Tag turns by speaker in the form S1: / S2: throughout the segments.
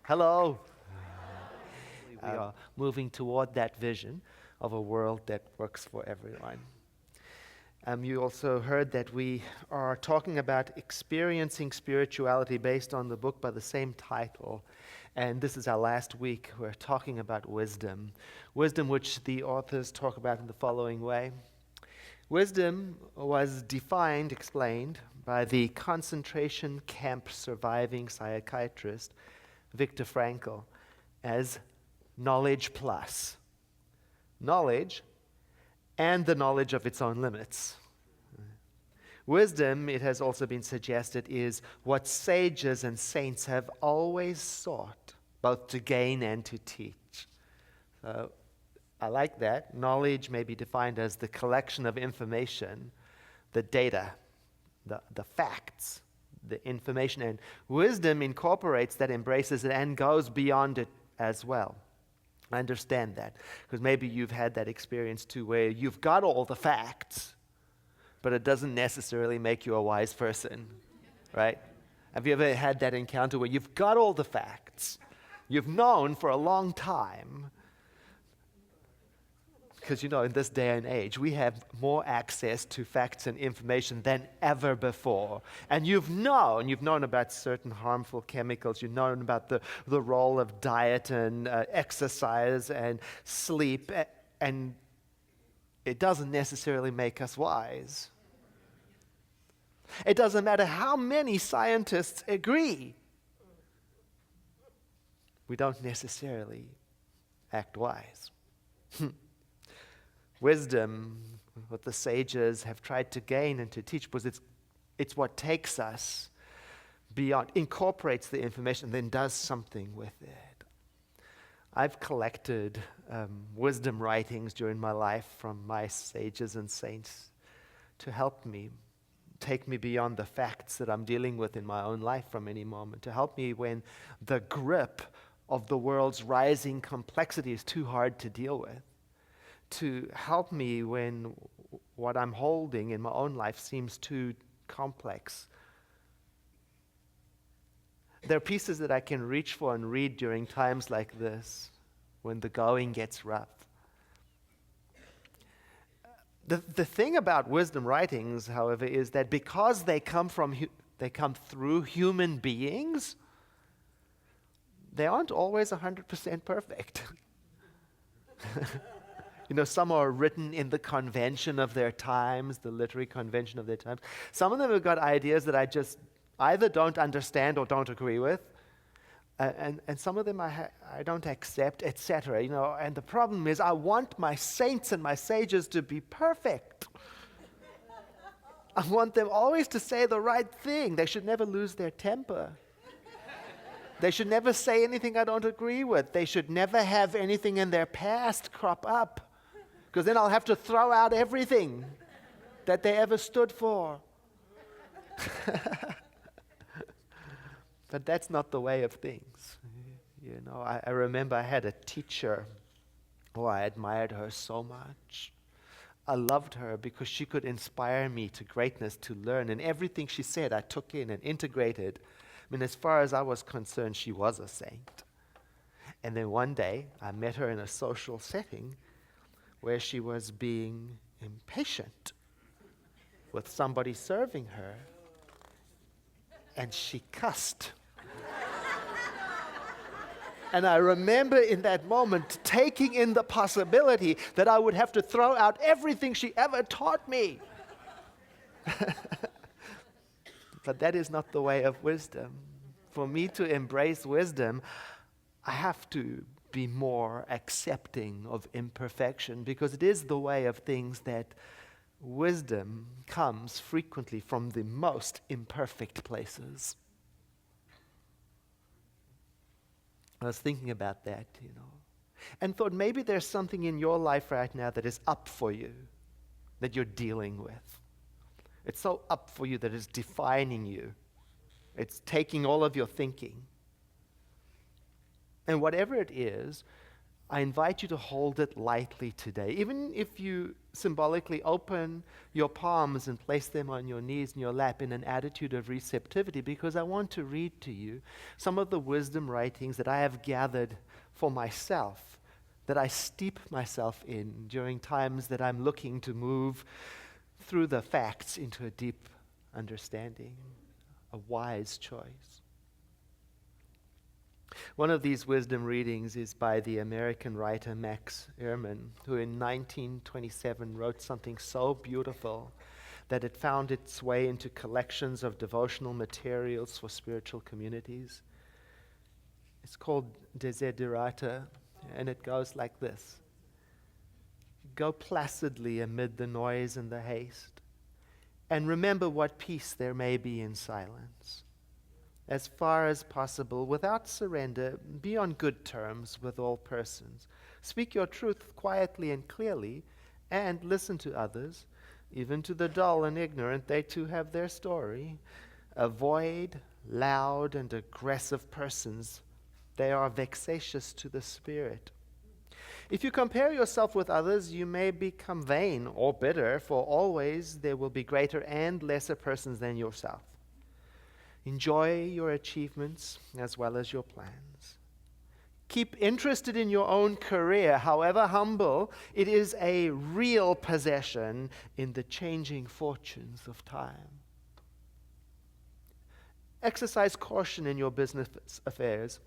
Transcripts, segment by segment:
S1: Hello. We are moving toward that vision of a world that works for everyone. You also heard that we are talking about experiencing spirituality based on the book by the same title. And this is our last week. We're talking about wisdom. Wisdom, which the authors talk about in the following way. Wisdom was defined, explained, by the concentration camp surviving psychiatrist Viktor Frankl as knowledge plus. Knowledge and the knowledge of its own limits. Wisdom, it has also been suggested, is what sages and saints have always sought, both to gain and to teach. So I like that. Knowledge may be defined as the collection of information, the data, the facts, the information. And wisdom incorporates that, embraces it, and goes beyond it as well. I understand that, because maybe you've had that experience too, where you've got all the facts, but it doesn't necessarily make you a wise person, right? Have you ever had that encounter where you've got all the facts, you've known for a long time, because in this day and age, we have more access to facts and information than ever before. And you've known about certain harmful chemicals, you've known about the role of diet and exercise and sleep, and it doesn't necessarily make us wise. It doesn't matter how many scientists agree. We don't necessarily act wise. Wisdom, what the sages have tried to gain and to teach, was it's what takes us beyond, incorporates the information, and then does something with it. I've collected wisdom writings during my life from my sages and saints to help me, take me beyond the facts that I'm dealing with in my own life from any moment, to help me when the grip of the world's rising complexity is too hard to deal with, to help me when what I'm holding in my own life seems too complex. There are pieces that I can reach for and read during times like this, when the going gets rough. The thing about wisdom writings, however, is that because they come through human beings, they aren't always 100% perfect. Some are written in the convention of their times, the literary convention of their times. Some of them have got ideas that I just either don't understand or don't agree with. And some of them I don't accept, etc. And the problem is I want my saints and my sages to be perfect. I want them always to say the right thing. They should never lose their temper. They should never say anything I don't agree with. They should never have anything in their past crop up, because then I'll have to throw out everything that they ever stood for. But that's not the way of things. I remember I had a teacher who I admired her so much. I loved her because she could inspire me to greatness, to learn, and everything she said I took in and integrated. As far as I was concerned, she was a saint. And then one day, I met her in a social setting where she was being impatient with somebody serving her, and she cussed. And I remember in that moment taking in the possibility that I would have to throw out everything she ever taught me. But that is not the way of wisdom. For me to embrace wisdom, I have to be more accepting of imperfection, because it is the way of things that wisdom comes frequently from the most imperfect places. I was thinking about that, and thought maybe there's something in your life right now that is up for you, that you're dealing with. It's so up for you that it's defining you. It's taking all of your thinking. And whatever it is, I invite you to hold it lightly today. Even if you symbolically open your palms and place them on your knees in your lap in an attitude of receptivity, because I want to read to you some of the wisdom writings that I have gathered for myself, that I steep myself in during times that I'm looking to move through the facts into a deep understanding, a wise choice. One of these wisdom readings is by the American writer Max Ehrman, who in 1927 wrote something so beautiful that it found its way into collections of devotional materials for spiritual communities. It's called Desiderata, and it goes like this. Go placidly amid the noise and the haste, and remember what peace there may be in silence. As far as possible, without surrender, be on good terms with all persons. Speak your truth quietly and clearly, and listen to others, even to the dull and ignorant. They too have their story. Avoid loud and aggressive persons. They are vexatious to the spirit. If you compare yourself with others, you may become vain or bitter, for always there will be greater and lesser persons than yourself. Enjoy your achievements as well as your plans. Keep interested in your own career, however humble. It is a real possession in the changing fortunes of time. Exercise caution in your business affairs,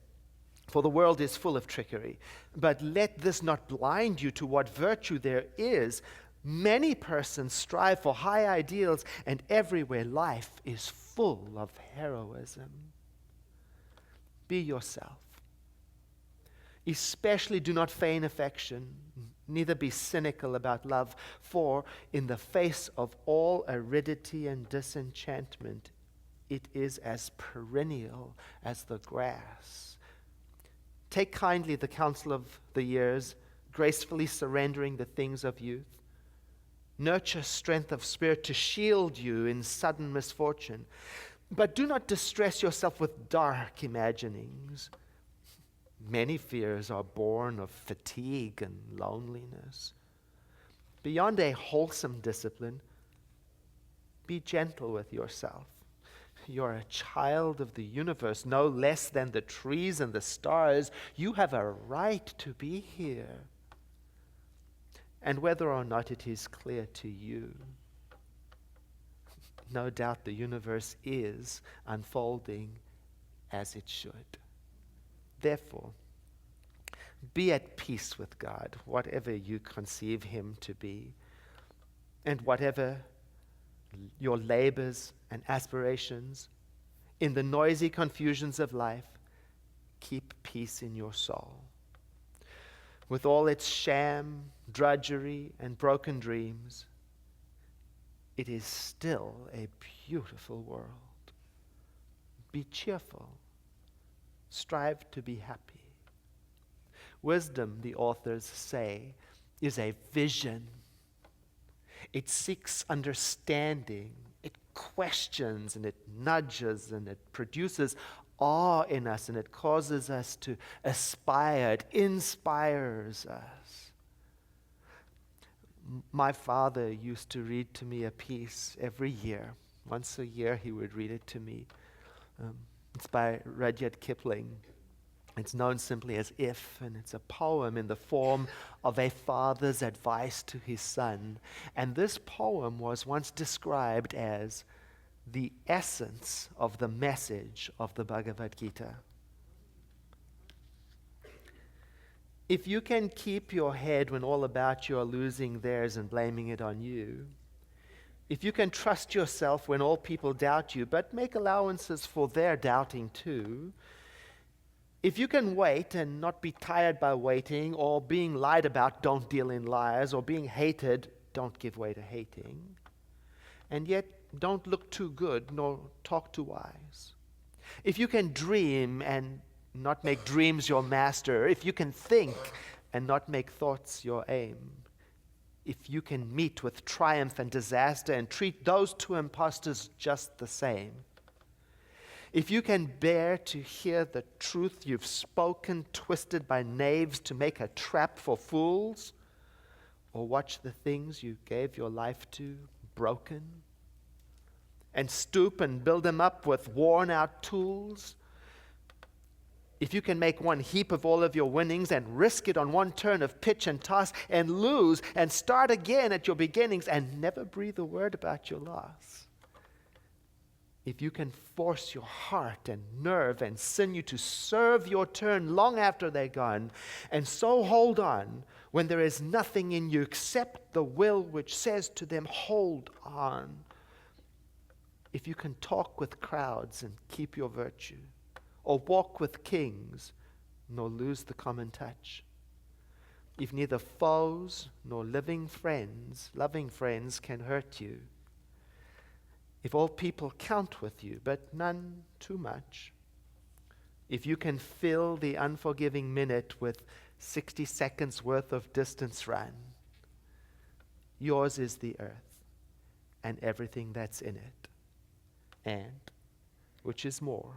S1: for the world is full of trickery. But let this not blind you to what virtue there is. Many persons strive for high ideals, and everywhere life is full of heroism. Be yourself. Especially do not feign affection, neither be cynical about love, for in the face of all aridity and disenchantment, it is as perennial as the grass. Take kindly the counsel of the years, gracefully surrendering the things of youth. Nurture strength of spirit to shield you in sudden misfortune. But do not distress yourself with dark imaginings. Many fears are born of fatigue and loneliness. Beyond a wholesome discipline, be gentle with yourself. You're a child of the universe, no less than the trees and the stars. You have a right to be here. And whether or not it is clear to you, no doubt the universe is unfolding as it should. Therefore, be at peace with God, whatever you conceive him to be, and whatever your labors and aspirations, in the noisy confusions of life, keep peace in your soul. With all its sham, drudgery, and broken dreams, it is still a beautiful world. Be cheerful. Strive to be happy. Wisdom, the authors say, is a vision. It seeks understanding. It questions and it nudges and it produces awe in us, and it causes us to aspire. It inspires us. My father used to read to me a piece every year. Once a year he would read it to me. It's by Rudyard Kipling. It's known simply as If, and it's a poem in the form of a father's advice to his son. And this poem was once described as the essence of the message of the Bhagavad Gita. If you can keep your head when all about you are losing theirs and blaming it on you, if you can trust yourself when all people doubt you, but make allowances for their doubting too, if you can wait and not be tired by waiting, or being lied about, don't deal in lies, or being hated, don't give way to hating, and yet don't look too good nor talk too wise. If you can dream and not make dreams your master, if you can think and not make thoughts your aim, if you can meet with triumph and disaster and treat those two impostors just the same, if you can bear to hear the truth you've spoken twisted by knaves to make a trap for fools, or watch the things you gave your life to broken, and stoop and build them up with worn-out tools, if you can make one heap of all of your winnings and risk it on one turn of pitch and toss and lose and start again at your beginnings and never breathe a word about your loss, if you can force your heart and nerve and sinew to serve your turn long after they're gone, and so hold on when there is nothing in you except the will which says to them, hold on. If you can talk with crowds and keep your virtue, or walk with kings, nor lose the common touch. If neither foes nor loving friends can hurt you. If all people count with you, but none too much. If you can fill the unforgiving minute with 60 seconds worth of distance run, yours is the earth and everything that's in it. And, which is more,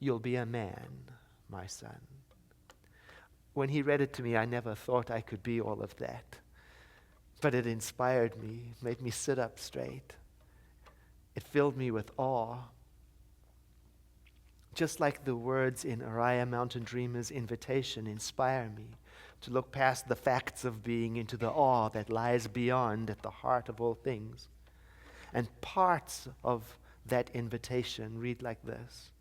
S1: you'll be a man, my son. When he read it to me, I never thought I could be all of that. But it inspired me, made me sit up straight. It filled me with awe. Just like the words in Uriah Mountain Dreamer's invitation inspire me to look past the facts of being into the awe that lies beyond at the heart of all things. And parts of that invitation read like this.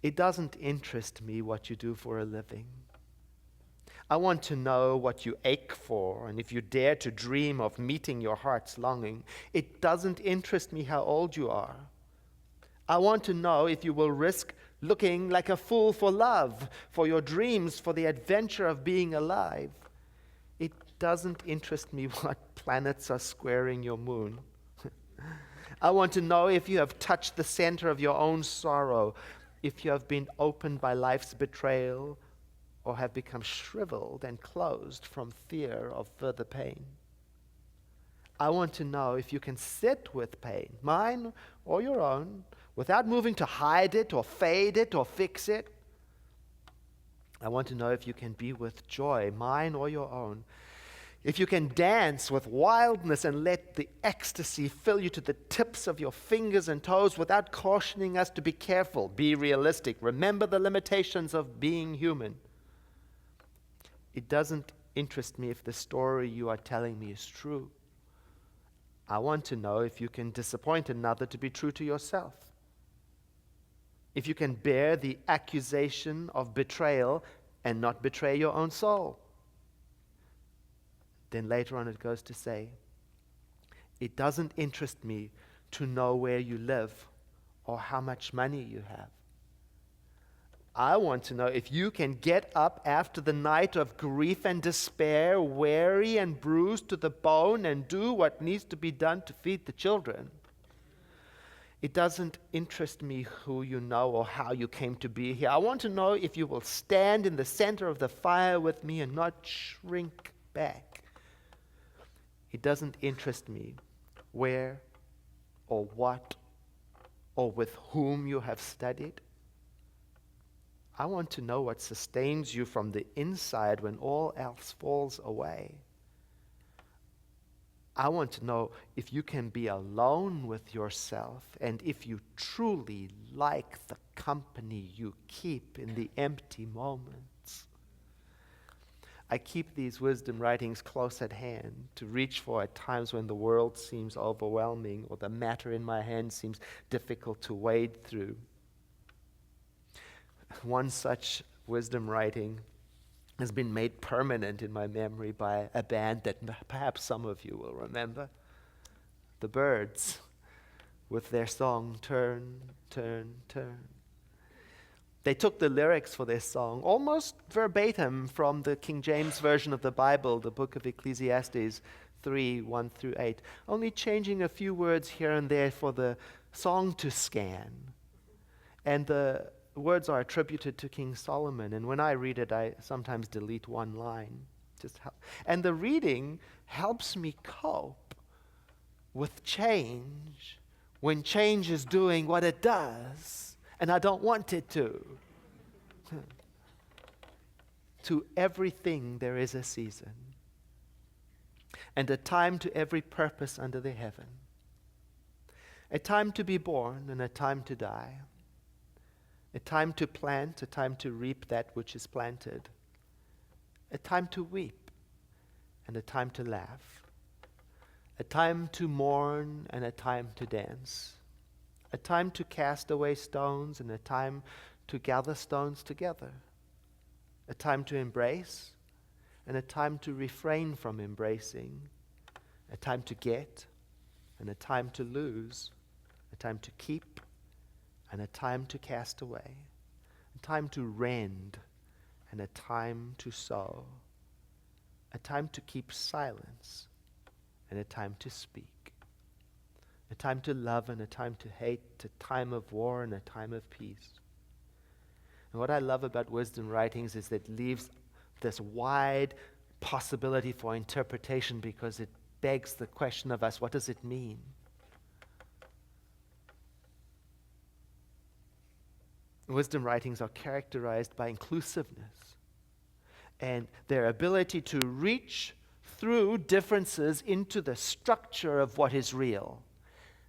S1: It doesn't interest me what you do for a living. I want to know what you ache for, and if you dare to dream of meeting your heart's longing. It doesn't interest me how old you are. I want to know if you will risk looking like a fool for love, for your dreams, for the adventure of being alive. It doesn't interest me what planets are squaring your moon. I want to know if you have touched the center of your own sorrow, if you have been opened by life's betrayal, or have become shriveled and closed from fear of further pain. I want to know if you can sit with pain, mine or your own, without moving to hide it or fade it or fix it. I want to know if you can be with joy, mine or your own, if you can dance with wildness and let the ecstasy fill you to the tips of your fingers and toes without cautioning us to be careful, be realistic, remember the limitations of being human. It doesn't interest me if the story you are telling me is true. I want to know if you can disappoint another to be true to yourself. If you can bear the accusation of betrayal and not betray your own soul. Then later on it goes to say, it doesn't interest me to know where you live or how much money you have. I want to know if you can get up after the night of grief and despair, weary and bruised to the bone, and do what needs to be done to feed the children. It doesn't interest me who you know or how you came to be here. I want to know if you will stand in the center of the fire with me and not shrink back. It doesn't interest me where or what or with whom you have studied. I want to know what sustains you from the inside when all else falls away. I want to know if you can be alone with yourself and if you truly like the company you keep in the empty moments. I keep these wisdom writings close at hand to reach for at times when the world seems overwhelming or the matter in my hand seems difficult to wade through. One such wisdom writing has been made permanent in my memory by a band that perhaps some of you will remember. The Byrds, with their song, Turn, Turn, Turn. They took the lyrics for their song almost verbatim from the King James Version of the Bible, the book of Ecclesiastes 3, 1 through 8, only changing a few words here and there for the song to scan. And the words are attributed to King Solomon, and when I read it, I sometimes delete one line. And the reading helps me cope with change when change is doing what it does, and I don't want it to. To everything there is a season, and a time to every purpose under the heaven. A time to be born and a time to die. A time to plant, a time to reap that which is planted. A time to weep and a time to laugh. A time to mourn and a time to dance. A time to cast away stones and a time to gather stones together. A time to embrace and a time to refrain from embracing. A time to get and a time to lose. A time to keep and a time to cast away. A time to rend and a time to sow. A time to keep silence and a time to speak. A time to love and a time to hate. A time of war and a time of peace. And what I love about wisdom writings is that it leaves this wide possibility for interpretation, because it begs the question of us, what does it mean? Wisdom writings are characterized by inclusiveness and their ability to reach through differences into the structure of what is real.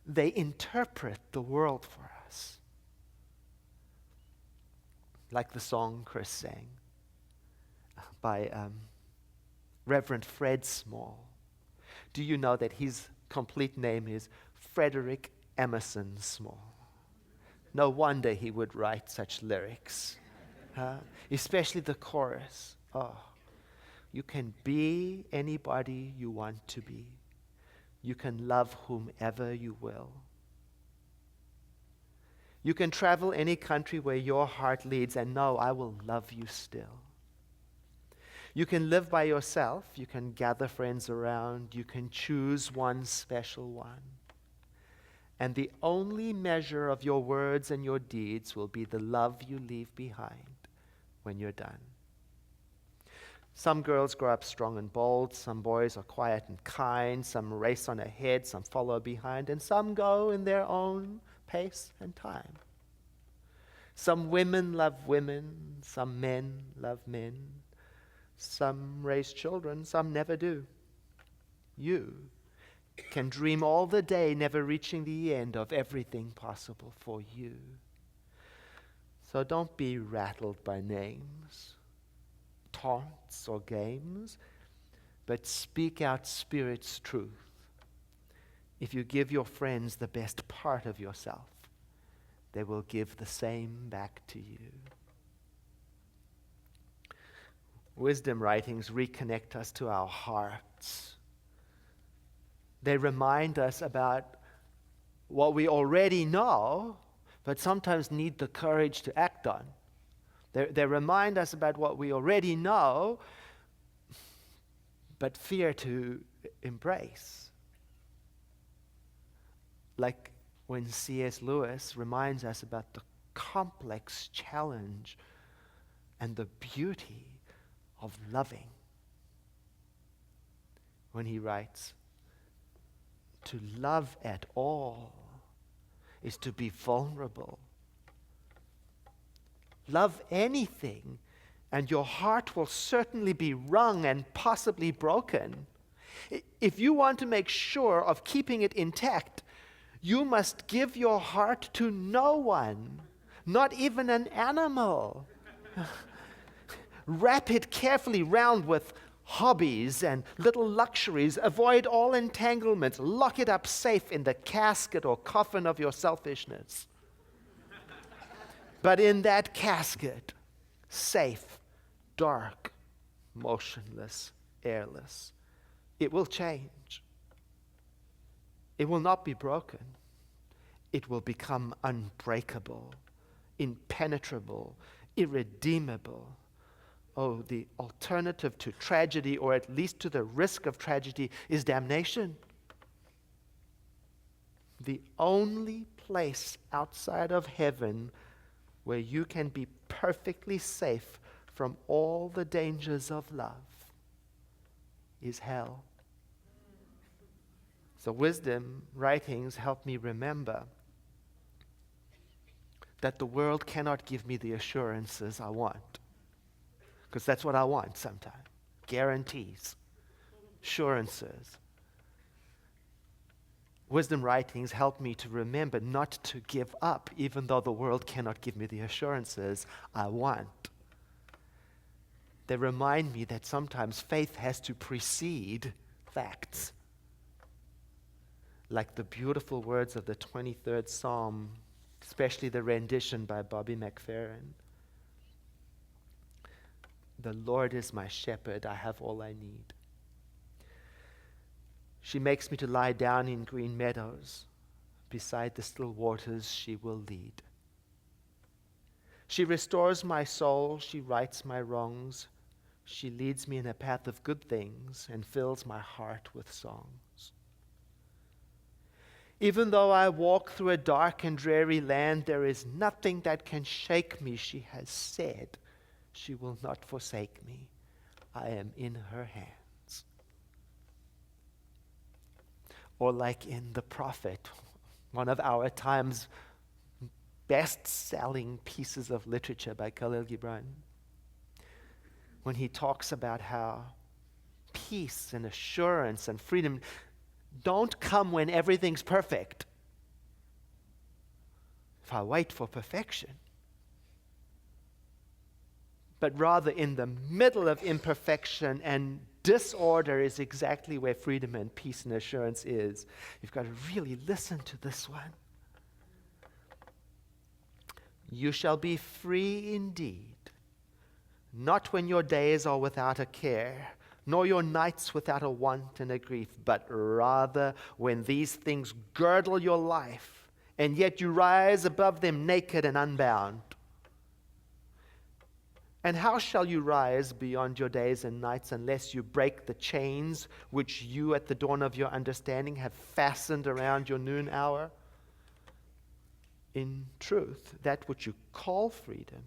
S1: They interpret the world for us. Like the song Chris sang by Reverend Fred Small. Do you know that his complete name is Frederick Emerson Small? No wonder he would write such lyrics, especially the chorus. Oh, you can be anybody you want to be. You can love whomever you will. You can travel any country where your heart leads, and know I will love you still. You can live by yourself. You can gather friends around. You can choose one special one. And the only measure of your words and your deeds will be the love you leave behind when you're done. Some girls grow up strong and bold. Some boys are quiet and kind. Some race on ahead. Some follow behind. And some go in their own pace and time. Some women love women. Some men love men. Some raise children. Some never do. You can dream all the day, never reaching the end of everything possible for you. So don't be rattled by names, taunts, or games, but speak out Spirit's truth. If you give your friends the best part of yourself, they will give the same back to you. Wisdom writings reconnect us to our hearts. They remind us about what we already know, but sometimes need the courage to act on. They remind us about what we already know, but fear to embrace. Like when C.S. Lewis reminds us about the complex challenge and the beauty of loving. When he writes, to love at all is to be vulnerable. Love anything, and your heart will certainly be wrung and possibly broken. If you want to make sure of keeping it intact, you must give your heart to no one, not even an animal. Wrap it carefully round with hobbies and little luxuries. Avoid all entanglements. Lock it up safe in the casket or coffin of your selfishness. But in that casket, safe, dark, motionless, airless, it will change. It will not be broken. It will become unbreakable, impenetrable, irredeemable. Oh, the alternative to tragedy, or at least to the risk of tragedy, is damnation. The only place outside of heaven where you can be perfectly safe from all the dangers of love is hell. So wisdom writings help me remember that the world cannot give me the assurances I want. Because that's what I want sometimes. Guarantees, assurances. Wisdom writings help me to remember not to give up, even though the world cannot give me the assurances I want. They remind me that sometimes faith has to precede facts. Like the beautiful words of the 23rd Psalm, especially the rendition by Bobby McFerrin. The Lord is my shepherd, I have all I need. She makes me to lie down in green meadows. Beside the still waters she will lead. She restores my soul, she rights my wrongs. She leads me in a path of good things and fills my heart with songs. Even though I walk through a dark and dreary land, there is nothing that can shake me. She has said she will not forsake me. I am in her hands. Or like in The Prophet, one of our time's best-selling pieces of literature by Khalil Gibran, when he talks about how peace and assurance and freedom don't come when everything's perfect. If I wait for perfection, but rather in the middle of imperfection and disorder is exactly where freedom and peace and assurance is. You've got to really listen to this one. You shall be free indeed, not when your days are without a care, nor your nights without a want and a grief, but rather when these things girdle your life, and yet you rise above them naked and unbound. And how shall you rise beyond your days and nights unless you break the chains which you at the dawn of your understanding have fastened around your noon hour? In truth, that which you call freedom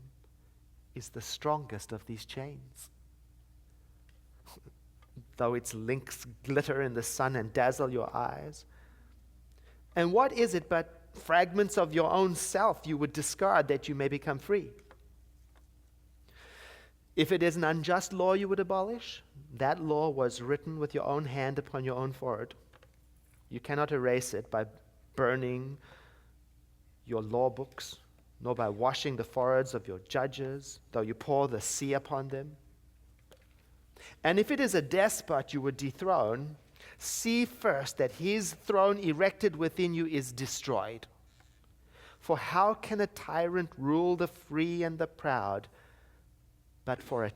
S1: is the strongest of these chains. Though its links glitter in the sun and dazzle your eyes. And what is it but fragments of your own self you would discard that you may become free? If it is an unjust law you would abolish, that law was written with your own hand upon your own forehead. You cannot erase it by burning your law books, nor by washing the foreheads of your judges, though you pour the sea upon them. And if it is a despot you would dethrone, see first that his throne erected within you is destroyed. For how can a tyrant rule the free and the proud, but for a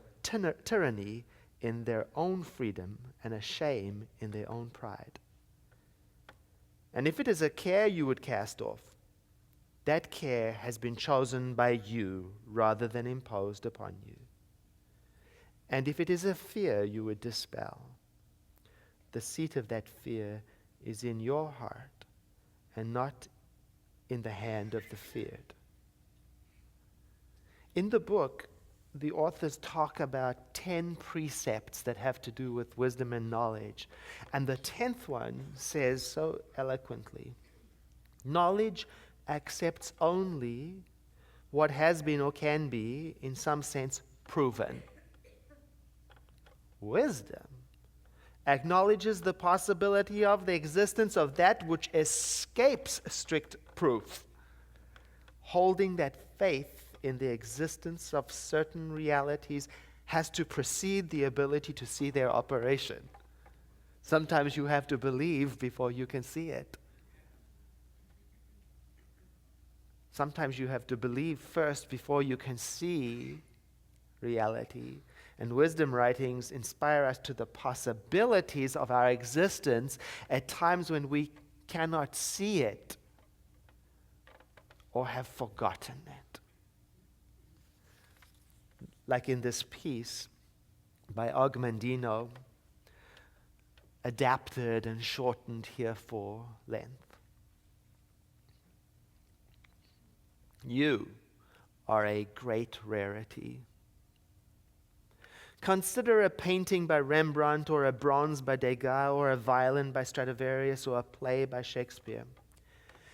S1: tyranny in their own freedom and a shame in their own pride? And if it is a care you would cast off, that care has been chosen by you rather than imposed upon you. And if it is a fear you would dispel, the seat of that fear is in your heart and not in the hand of the feared. In the book, the authors talk about 10 precepts that have to do with wisdom and knowledge. And the 10th one says so eloquently, knowledge accepts only what has been or can be, in some sense, proven. Wisdom acknowledges the possibility of the existence of that which escapes strict proof, holding that faith in the existence of certain realities has to precede the ability to see their operation. Sometimes you have to believe before you can see it. Sometimes you have to believe first before you can see reality. And wisdom writings inspire us to the possibilities of our existence at times when we cannot see it or have forgotten it. Like in this piece by Augmandino, adapted and shortened here for length. You are a great rarity. Consider a painting by Rembrandt, or a bronze by Degas, or a violin by Stradivarius, or a play by Shakespeare.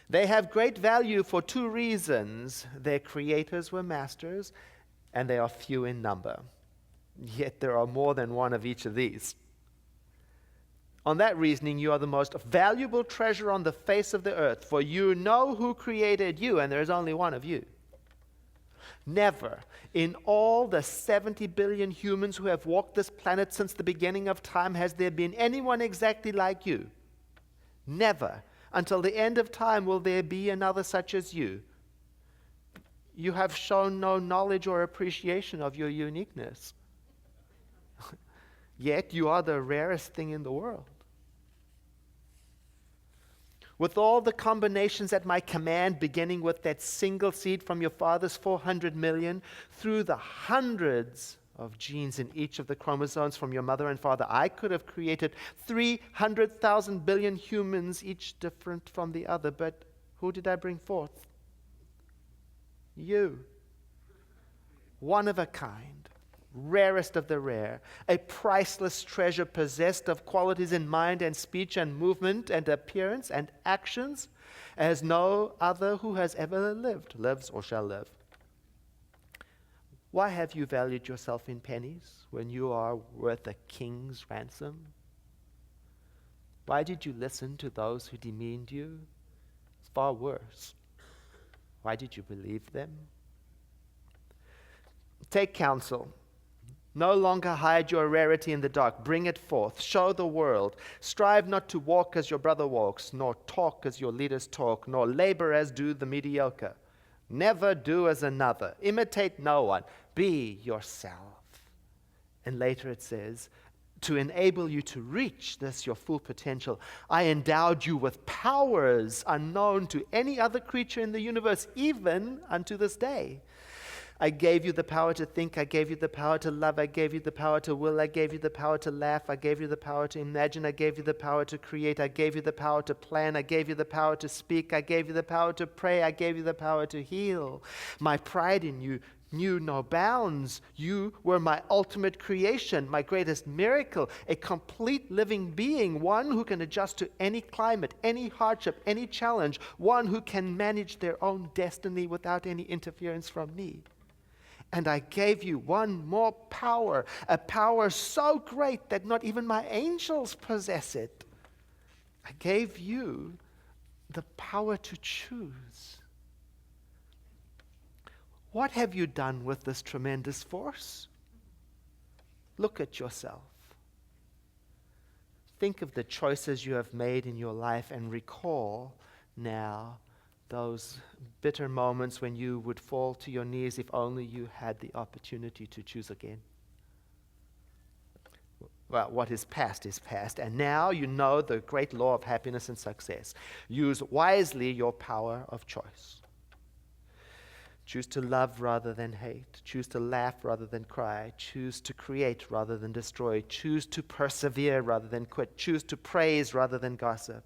S1: They have great value for two reasons. Their creators were masters, and they are few in number. Yet there are more than one of each of these. On that reasoning, you are the most valuable treasure on the face of the earth, for you know who created you, and there is only one of you. Never in all the 70 billion humans who have walked this planet since the beginning of time has there been anyone exactly like you. Never until the end of time will there be another such as you. You have shown no knowledge or appreciation of your uniqueness. Yet you are the rarest thing in the world. With all the combinations at my command, beginning with that single seed from your father's 400 million, through the hundreds of genes in each of the chromosomes from your mother and father, I could have created 300,000 billion humans, each different from the other. But who did I bring forth? You. One of a kind. Rarest of the rare, a priceless treasure possessed of qualities in mind and speech and movement and appearance and actions as no other who has ever lived, lives, or shall live. Why have you valued yourself in pennies when you are worth a king's ransom? Why did you listen to those who demeaned you? Far worse. Why did you believe them? Take counsel. No longer hide your rarity in the dark. Bring it forth. Show the world. Strive not to walk as your brother walks, nor talk as your leaders talk, nor labor as do the mediocre. Never do as another. Imitate no one. Be yourself. And later it says, to enable you to reach this, your full potential, I endowed you with powers unknown to any other creature in the universe, even unto this day. I gave you the power to think. I gave you the power to love. I gave you the power to will. I gave you the power to laugh. I gave you the power to imagine. I gave you the power to create. I gave you the power to plan. I gave you the power to speak. I gave you the power to pray. I gave you the power to heal. My pride in you knew no bounds. You were my ultimate creation, my greatest miracle, a complete living being, one who can adjust to any climate, any hardship, any challenge, one who can manage their own destiny without any interference from me. And I gave you one more power, a power so great that not even my angels possess it. I gave you the power to choose. What have you done with this tremendous force? Look at yourself. Think of the choices you have made in your life and recall now those bitter moments when you would fall to your knees if only you had the opportunity to choose again. Well, what is past, and now you know the great law of happiness and success. Use wisely your power of choice. Choose to love rather than hate. Choose to laugh rather than cry. Choose to create rather than destroy. Choose to persevere rather than quit. Choose to praise rather than gossip.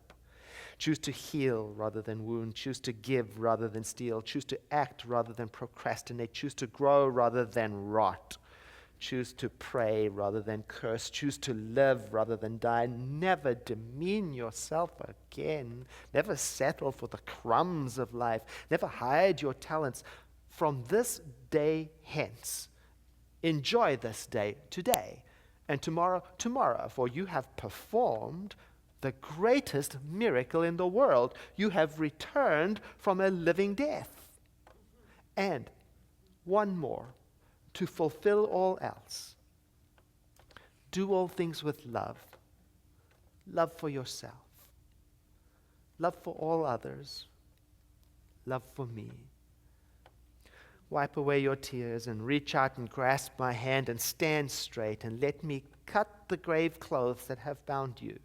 S1: Choose to heal rather than wound. Choose to give rather than steal. Choose to act rather than procrastinate. Choose to grow rather than rot. Choose to pray rather than curse. Choose to live rather than die. Never demean yourself again. Never settle for the crumbs of life. Never hide your talents. From this day hence, enjoy this day today, and tomorrow, for you have performed the greatest miracle in the world. You have returned from a living death. And one more, to fulfill all else. Do all things with love. Love for yourself. Love for all others. Love for me. Wipe away your tears and reach out and grasp my hand and stand straight and let me cut the grave clothes that have bound you.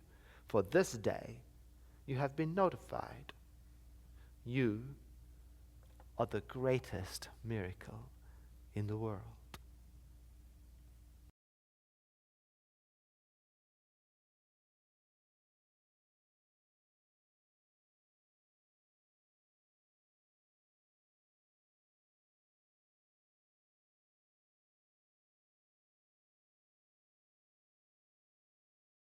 S1: For this day you have been notified. You are the greatest miracle in the world.